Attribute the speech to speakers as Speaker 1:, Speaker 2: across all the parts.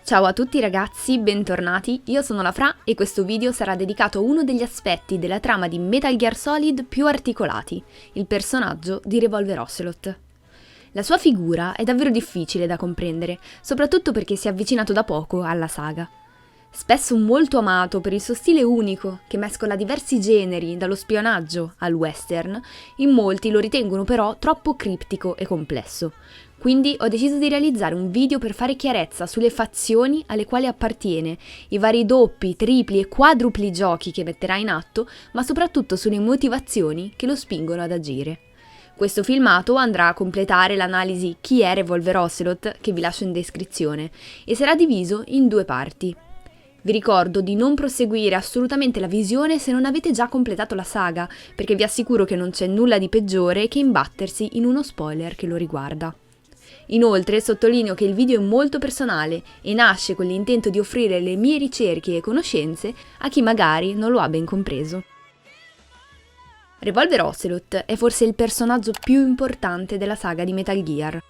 Speaker 1: Ciao a tutti ragazzi, bentornati, io sono la Fra e questo video sarà dedicato a uno degli aspetti della trama di Metal Gear Solid più articolati, il personaggio di Revolver Ocelot. La sua figura è davvero difficile da comprendere, soprattutto perché si è avvicinato da poco alla saga. Spesso molto amato per il suo stile unico, che mescola diversi generi, dallo spionaggio al western, in molti lo ritengono però troppo criptico e complesso. Quindi ho deciso di realizzare un video per fare chiarezza sulle fazioni alle quali appartiene, i vari doppi, tripli e quadrupli giochi che metterà in atto, ma soprattutto sulle motivazioni che lo spingono ad agire. Questo filmato andrà a completare l'analisi Chi è Revolver Ocelot, che vi lascio in descrizione, e sarà diviso in due parti. Vi ricordo di non proseguire assolutamente la visione se non avete già completato la saga, perché vi assicuro che non c'è nulla di peggiore che imbattersi in uno spoiler che lo riguarda. Inoltre sottolineo che il video è molto personale e nasce con l'intento di offrire le mie ricerche e conoscenze a chi magari non lo ha ben compreso. Revolver Ocelot è forse il personaggio più importante della saga di Metal Gear.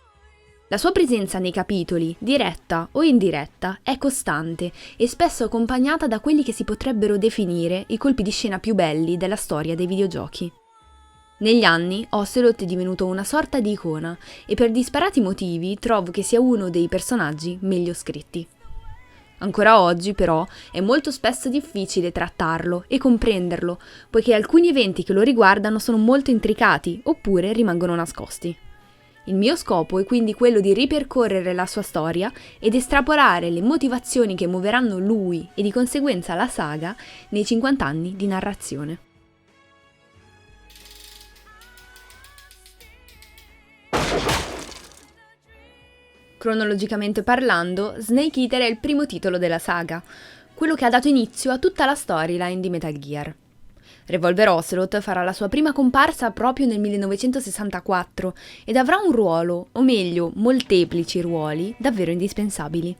Speaker 1: La sua presenza nei capitoli, diretta o indiretta, è costante e spesso accompagnata da quelli che si potrebbero definire i colpi di scena più belli della storia dei videogiochi. Negli anni Ocelot è divenuto una sorta di icona e per disparati motivi trovo che sia uno dei personaggi meglio scritti. Ancora oggi però è molto spesso difficile trattarlo e comprenderlo, poiché alcuni eventi che lo riguardano sono molto intricati oppure rimangono nascosti. Il mio scopo è quindi quello di ripercorrere la sua storia ed estrapolare le motivazioni che muoveranno lui e di conseguenza la saga nei 50 anni di narrazione. Cronologicamente parlando, Snake Eater è il primo titolo della saga, quello che ha dato inizio a tutta la storyline di Metal Gear. Revolver Ocelot farà la sua prima comparsa proprio nel 1964 ed avrà un ruolo, o meglio, molteplici ruoli, davvero indispensabili.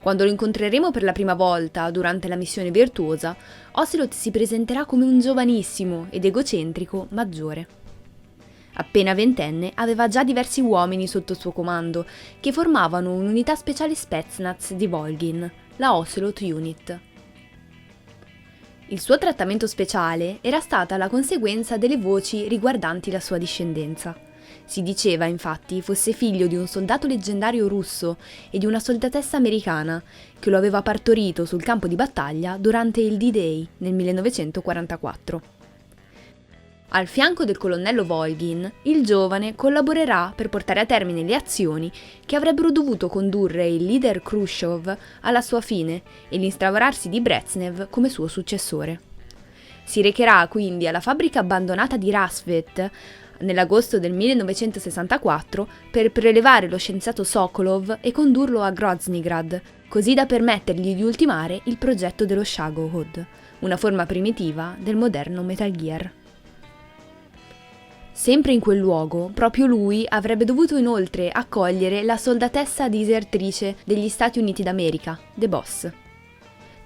Speaker 1: Quando lo incontreremo per la prima volta durante la missione virtuosa, Ocelot si presenterà come un giovanissimo ed egocentrico maggiore. Appena ventenne aveva già diversi uomini sotto il suo comando, che formavano un'unità speciale Spetsnaz di Volgin, la Ocelot Unit. Il suo trattamento speciale era stata la conseguenza delle voci riguardanti la sua discendenza. Si diceva infatti fosse figlio di un soldato leggendario russo e di una soldatessa americana che lo aveva partorito sul campo di battaglia durante il D-Day nel 1944. Al fianco del colonnello Volgin, il giovane collaborerà per portare a termine le azioni che avrebbero dovuto condurre il leader Khrushchev alla sua fine e l'instaurarsi di Brezhnev come suo successore. Si recherà quindi alla fabbrica abbandonata di Rasvet nell'agosto del 1964 per prelevare lo scienziato Sokolov e condurlo a Groznygrad, così da permettergli di ultimare il progetto dello Shagohod, una forma primitiva del moderno Metal Gear. Sempre in quel luogo, proprio lui avrebbe dovuto inoltre accogliere la soldatessa disertrice degli Stati Uniti d'America, The Boss.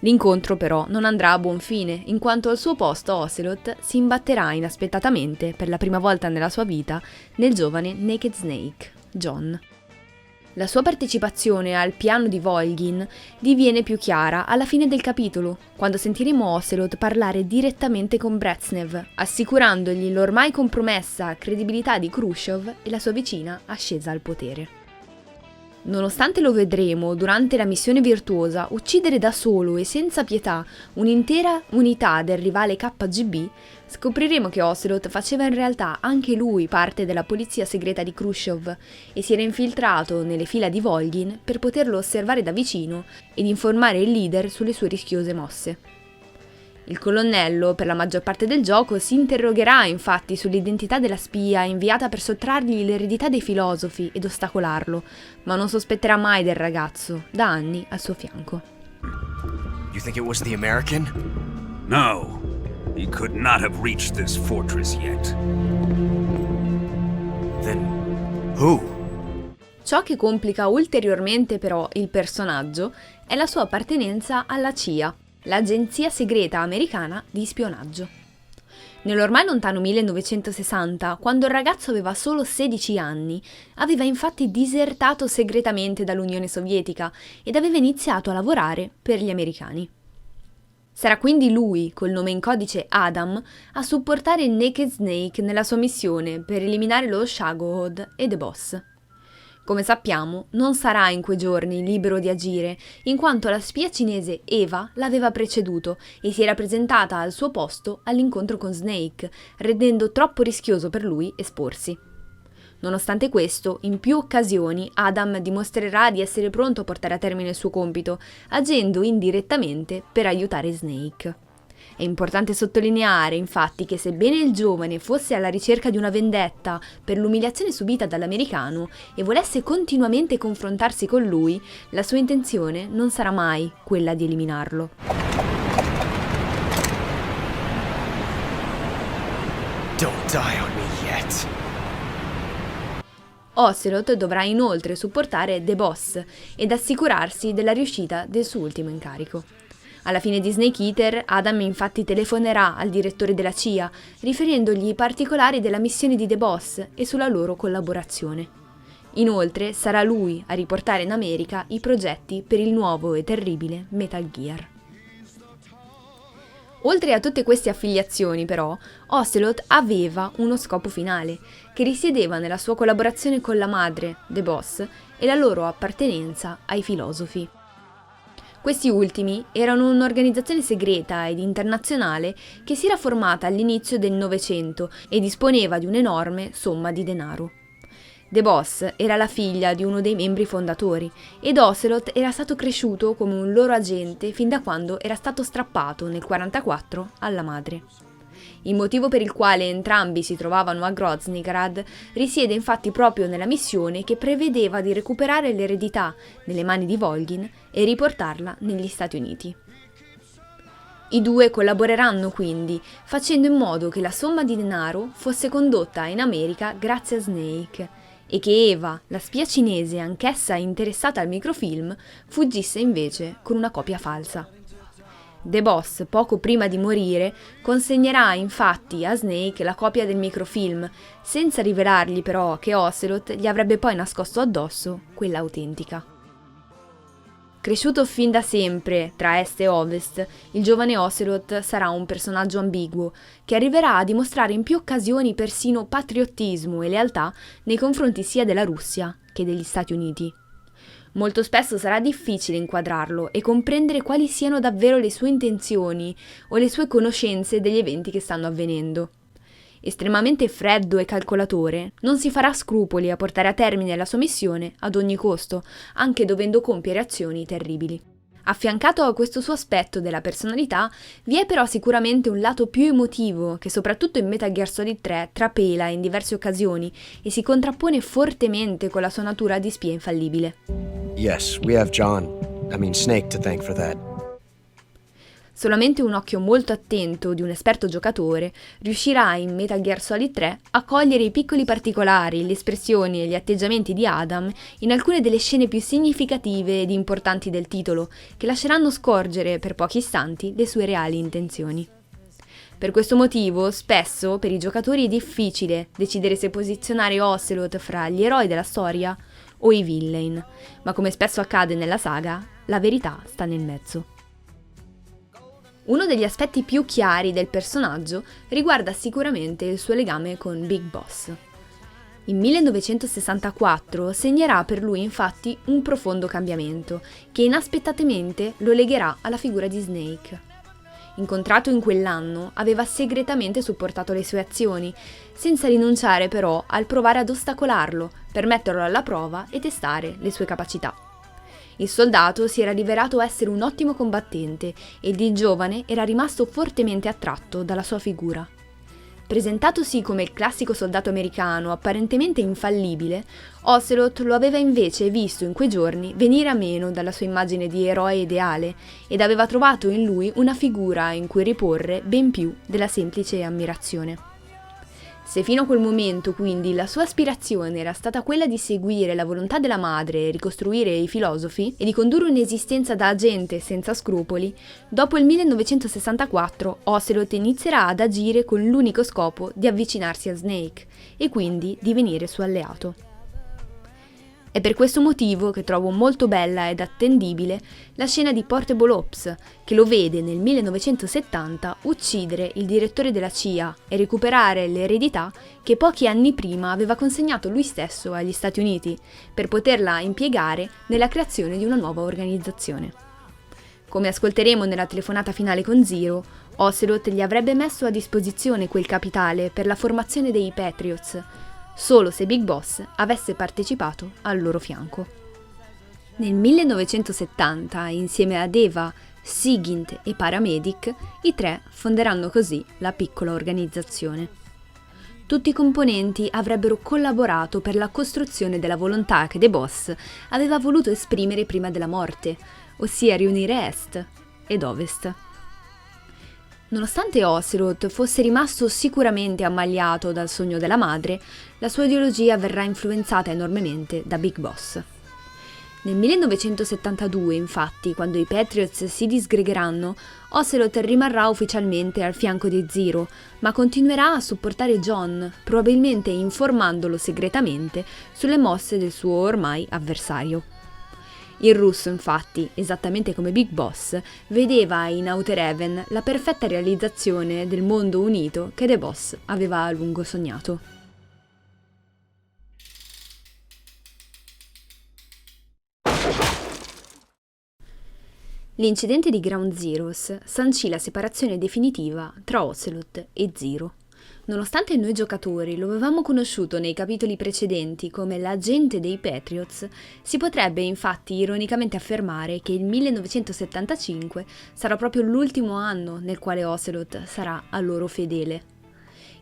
Speaker 1: L'incontro però non andrà a buon fine, in quanto al suo posto Ocelot si imbatterà inaspettatamente, per la prima volta nella sua vita, nel giovane Naked Snake, John. La sua partecipazione al piano di Volgin diviene più chiara alla fine del capitolo, quando sentiremo Ocelot parlare direttamente con Brezhnev, assicurandogli l'ormai compromessa credibilità di Khrushchev e la sua vicina ascesa al potere. Nonostante lo vedremo durante la missione virtuosa uccidere da solo e senza pietà un'intera unità del rivale KGB, scopriremo che Ocelot faceva in realtà anche lui parte della polizia segreta di Khrushchev e si era infiltrato nelle fila di Volgin per poterlo osservare da vicino ed informare il leader sulle sue rischiose mosse. Il colonnello, per la maggior parte del gioco, si interrogherà infatti sull'identità della spia inviata per sottrargli l'eredità dei filosofi ed ostacolarlo, ma non sospetterà mai del ragazzo, da anni al suo fianco.
Speaker 2: You think it was the American?
Speaker 3: No. He could not have reached this fortress yet.
Speaker 2: Then who?
Speaker 1: Ciò che complica ulteriormente però il personaggio è la sua appartenenza alla CIA, l'agenzia segreta americana di spionaggio. Nell'ormai lontano 1960, quando il ragazzo aveva solo 16 anni, aveva infatti disertato segretamente dall'Unione Sovietica ed aveva iniziato a lavorare per gli americani. Sarà quindi lui, col nome in codice Adam, a supportare il Naked Snake nella sua missione per eliminare lo Shagohod e The Boss. Come sappiamo, non sarà in quei giorni libero di agire, in quanto la spia cinese Eva l'aveva preceduto e si era presentata al suo posto all'incontro con Snake, rendendo troppo rischioso per lui esporsi. Nonostante questo, in più occasioni Adam dimostrerà di essere pronto a portare a termine il suo compito, agendo indirettamente per aiutare Snake. È importante sottolineare, infatti, che sebbene il giovane fosse alla ricerca di una vendetta per l'umiliazione subita dall'americano e volesse continuamente confrontarsi con lui, la sua intenzione non sarà mai quella di eliminarlo.
Speaker 2: Don't die on me yet.
Speaker 1: Ocelot dovrà inoltre supportare The Boss ed assicurarsi della riuscita del suo ultimo incarico. Alla fine di Snake Eater, Adam infatti telefonerà al direttore della CIA, riferendogli i particolari della missione di The Boss e sulla loro collaborazione. Inoltre sarà lui a riportare in America i progetti per il nuovo e terribile Metal Gear. Oltre a tutte queste affiliazioni, però, Ocelot aveva uno scopo finale, che risiedeva nella sua collaborazione con la madre, The Boss, e la loro appartenenza ai filosofi. Questi ultimi erano un'organizzazione segreta ed internazionale che si era formata all'inizio del Novecento e disponeva di un'enorme somma di denaro. The Boss era la figlia di uno dei membri fondatori ed Ocelot era stato cresciuto come un loro agente fin da quando era stato strappato nel 1944 alla madre. Il motivo per il quale entrambi si trovavano a Groznygrad risiede infatti proprio nella missione che prevedeva di recuperare l'eredità nelle mani di Volgin e riportarla negli Stati Uniti. I due collaboreranno quindi, facendo in modo che la somma di denaro fosse condotta in America grazie a Snake e che Eva, la spia cinese anch'essa interessata al microfilm, fuggisse invece con una copia falsa. The Boss, poco prima di morire, consegnerà infatti a Snake la copia del microfilm, senza rivelargli però che Ocelot gli avrebbe poi nascosto addosso quella autentica. Cresciuto fin da sempre tra est e ovest, il giovane Ocelot sarà un personaggio ambiguo, che arriverà a dimostrare in più occasioni persino patriottismo e lealtà nei confronti sia della Russia che degli Stati Uniti. Molto spesso sarà difficile inquadrarlo e comprendere quali siano davvero le sue intenzioni o le sue conoscenze degli eventi che stanno avvenendo. Estremamente freddo e calcolatore, non si farà scrupoli a portare a termine la sua missione ad ogni costo, anche dovendo compiere azioni terribili. Affiancato a questo suo aspetto della personalità, vi è però sicuramente un lato più emotivo che soprattutto in Metal Gear Solid 3 trapela in diverse occasioni e si contrappone fortemente con la sua natura di spia infallibile.
Speaker 2: Yes, we have Snake to thank for that.
Speaker 1: Solamente un occhio molto attento di un esperto giocatore riuscirà in Metal Gear Solid 3 a cogliere i piccoli particolari, le espressioni e gli atteggiamenti di Adam in alcune delle scene più significative ed importanti del titolo, che lasceranno scorgere per pochi istanti le sue reali intenzioni. Per questo motivo, spesso per i giocatori è difficile decidere se posizionare Ocelot fra gli eroi della storia o i villain, ma come spesso accade nella saga, la verità sta nel mezzo. Uno degli aspetti più chiari del personaggio riguarda sicuramente il suo legame con Big Boss. Il 1964 segnerà per lui infatti un profondo cambiamento, che inaspettatamente lo legherà alla figura di Snake. Incontrato in quell'anno, aveva segretamente supportato le sue azioni, senza rinunciare però al provare ad ostacolarlo per metterlo alla prova e testare le sue capacità. Il soldato si era rivelato essere un ottimo combattente ed il giovane era rimasto fortemente attratto dalla sua figura. Presentatosi come il classico soldato americano apparentemente infallibile, Ocelot lo aveva invece visto in quei giorni venire a meno dalla sua immagine di eroe ideale ed aveva trovato in lui una figura in cui riporre ben più della semplice ammirazione. Se fino a quel momento, quindi, la sua aspirazione era stata quella di seguire la volontà della madre e ricostruire i filosofi e di condurre un'esistenza da agente senza scrupoli, dopo il 1964 Ocelot inizierà ad agire con l'unico scopo di avvicinarsi a Snake e quindi divenire suo alleato. È per questo motivo che trovo molto bella ed attendibile la scena di Portable Ops, che lo vede nel 1970 uccidere il direttore della CIA e recuperare l'eredità che pochi anni prima aveva consegnato lui stesso agli Stati Uniti, per poterla impiegare nella creazione di una nuova organizzazione. Come ascolteremo nella telefonata finale con Zero, Ocelot gli avrebbe messo a disposizione quel capitale per la formazione dei Patriots, solo se Big Boss avesse partecipato al loro fianco. Nel 1970, insieme ad Eva, Sigint e Paramedic, i tre fonderanno così la piccola organizzazione. Tutti i componenti avrebbero collaborato per la costruzione della volontà che The Boss aveva voluto esprimere prima della morte, ossia riunire Est ed Ovest. Nonostante Ocelot fosse rimasto sicuramente ammaliato dal sogno della madre, la sua ideologia verrà influenzata enormemente da Big Boss. Nel 1972, infatti, quando i Patriots si disgregheranno, Ocelot rimarrà ufficialmente al fianco di Zero, ma continuerà a supportare John, probabilmente informandolo segretamente sulle mosse del suo ormai avversario. Il russo, infatti, esattamente come Big Boss, vedeva in Outer Heaven la perfetta realizzazione del mondo unito che The Boss aveva a lungo sognato. L'incidente di Ground Zeroes sancì la separazione definitiva tra Ocelot e Zero. Nonostante noi giocatori lo avevamo conosciuto nei capitoli precedenti come l'agente dei Patriots, si potrebbe infatti ironicamente affermare che il 1975 sarà proprio l'ultimo anno nel quale Ocelot sarà a loro fedele.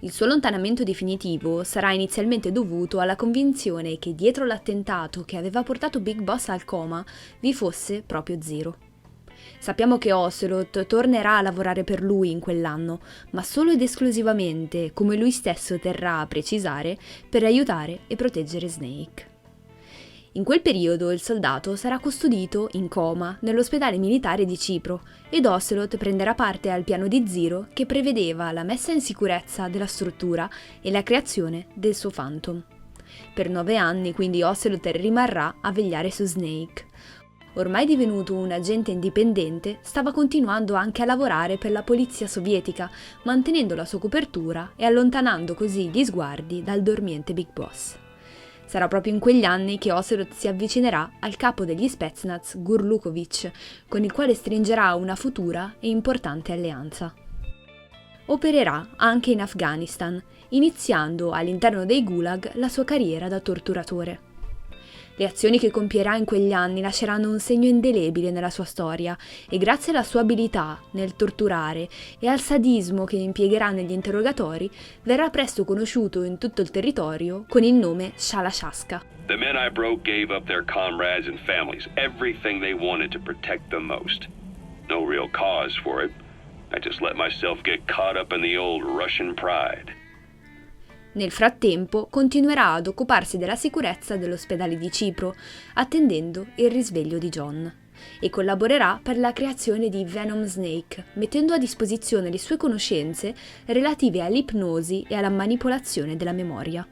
Speaker 1: Il suo allontanamento definitivo sarà inizialmente dovuto alla convinzione che dietro l'attentato che aveva portato Big Boss al coma vi fosse proprio Zero. Sappiamo che Ocelot tornerà a lavorare per lui in quell'anno, ma solo ed esclusivamente, come lui stesso terrà a precisare, per aiutare e proteggere Snake. In quel periodo il soldato sarà custodito in coma nell'ospedale militare di Cipro ed Ocelot prenderà parte al piano di Zero che prevedeva la messa in sicurezza della struttura e la creazione del suo Phantom. Per 9 anni quindi Ocelot rimarrà a vegliare su Snake. Ormai divenuto un agente indipendente, stava continuando anche a lavorare per la polizia sovietica, mantenendo la sua copertura e allontanando così gli sguardi dal dormiente Big Boss. Sarà proprio in quegli anni che Ocelot si avvicinerà al capo degli Spetsnaz, Gurlukovic, con il quale stringerà una futura e importante alleanza. Opererà anche in Afghanistan, iniziando all'interno dei Gulag la sua carriera da torturatore. Le azioni che compierà in quegli anni lasceranno un segno indelebile nella sua storia e grazie alla sua abilità nel torturare e al sadismo che impiegherà negli interrogatori, verrà presto conosciuto in tutto il territorio con il nome Shala Shaska.
Speaker 4: The men I broke gave up their comrades and families, everything they wanted to protect them most. No real cause for it. I just let myself get caught up in the old Russian pride.
Speaker 1: Nel frattempo continuerà ad occuparsi della sicurezza dell'ospedale di Cipro, attendendo il risveglio di John, e collaborerà per la creazione di Venom Snake, mettendo a disposizione le sue conoscenze relative all'ipnosi e alla manipolazione della memoria.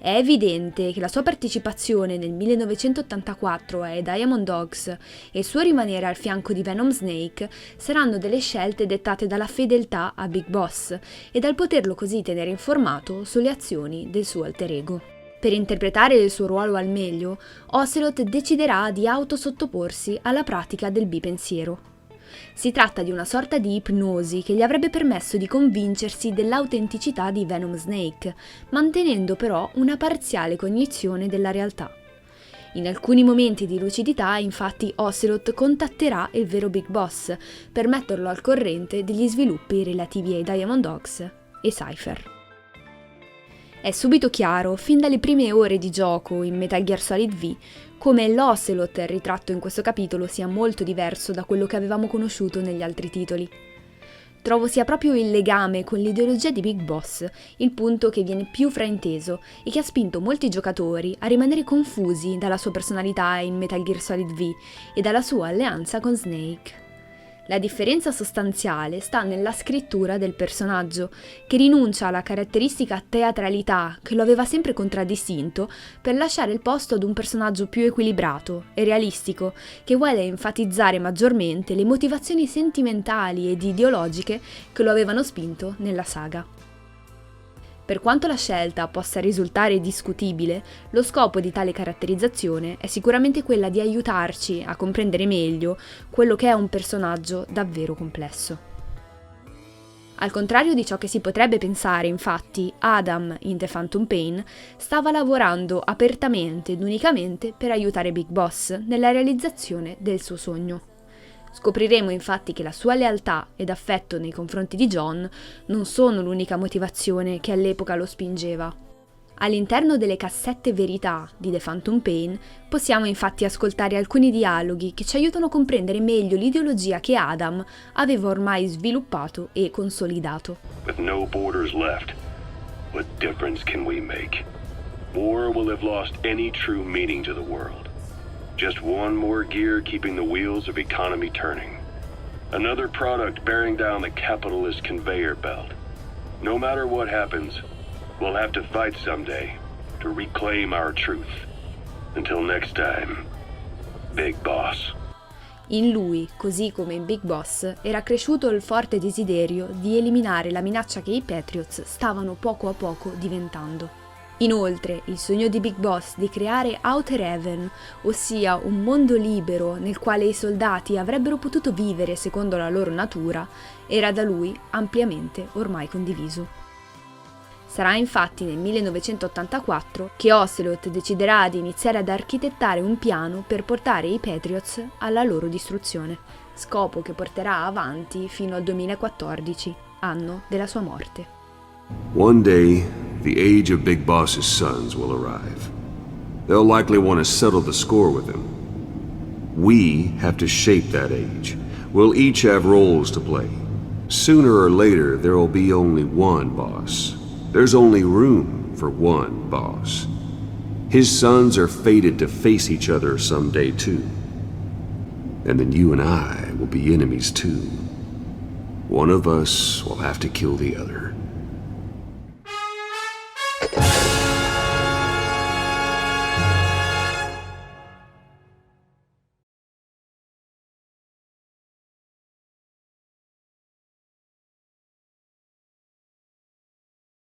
Speaker 1: È evidente che la sua partecipazione nel 1984 ai Diamond Dogs e il suo rimanere al fianco di Venom Snake saranno delle scelte dettate dalla fedeltà a Big Boss e dal poterlo così tenere informato sulle azioni del suo alter ego. Per interpretare il suo ruolo al meglio, Ocelot deciderà di autosottoporsi alla pratica del bipensiero. Si tratta di una sorta di ipnosi che gli avrebbe permesso di convincersi dell'autenticità di Venom Snake, mantenendo però una parziale cognizione della realtà. In alcuni momenti di lucidità, infatti, Ocelot contatterà il vero Big Boss per metterlo al corrente degli sviluppi relativi ai Diamond Dogs e Cypher. È subito chiaro, fin dalle prime ore di gioco in Metal Gear Solid V, come l'Ocelot ritratto in questo capitolo sia molto diverso da quello che avevamo conosciuto negli altri titoli. Trovo sia proprio il legame con l'ideologia di Big Boss il punto che viene più frainteso e che ha spinto molti giocatori a rimanere confusi dalla sua personalità in Metal Gear Solid V e dalla sua alleanza con Snake. La differenza sostanziale sta nella scrittura del personaggio, che rinuncia alla caratteristica teatralità che lo aveva sempre contraddistinto per lasciare il posto ad un personaggio più equilibrato e realistico, che vuole enfatizzare maggiormente le motivazioni sentimentali ed ideologiche che lo avevano spinto nella saga. Per quanto la scelta possa risultare discutibile, lo scopo di tale caratterizzazione è sicuramente quella di aiutarci a comprendere meglio quello che è un personaggio davvero complesso. Al contrario di ciò che si potrebbe pensare, infatti, Adam in The Phantom Pain stava lavorando apertamente ed unicamente per aiutare Big Boss nella realizzazione del suo sogno. Scopriremo infatti che la sua lealtà ed affetto nei confronti di John non sono l'unica motivazione che all'epoca lo spingeva. All'interno delle cassette verità di The Phantom Pain possiamo infatti ascoltare alcuni dialoghi che ci aiutano a comprendere meglio l'ideologia che Adam aveva ormai sviluppato e consolidato.
Speaker 4: With no borders left, what difference can we make? War will have lost any true meaning to the world. Just one more gear keeping the wheels of economy turning. Another product bearing down the capitalist conveyor belt. No matter what happens, we'll have to fight someday to reclaim our truth. Until next time, Big Boss.
Speaker 1: In lui, così come in Big Boss, era cresciuto il forte desiderio di eliminare la minaccia che i Patriots stavano poco a poco diventando. Inoltre, il sogno di Big Boss di creare Outer Heaven, ossia un mondo libero nel quale i soldati avrebbero potuto vivere secondo la loro natura, era da lui ampiamente ormai condiviso. Sarà infatti nel 1984 che Ocelot deciderà di iniziare ad architettare un piano per portare i Patriots alla loro distruzione, scopo che porterà avanti fino al 2014, anno della sua morte.
Speaker 5: One day, the age of Big Boss's sons will arrive. They'll likely want to settle the score with him. We have to shape that age. We'll each have roles to play. Sooner or later, there will be only one boss. There's only room for one boss. His sons are fated to face each other someday too. And then you and I will be enemies too. One of us will have to kill the other.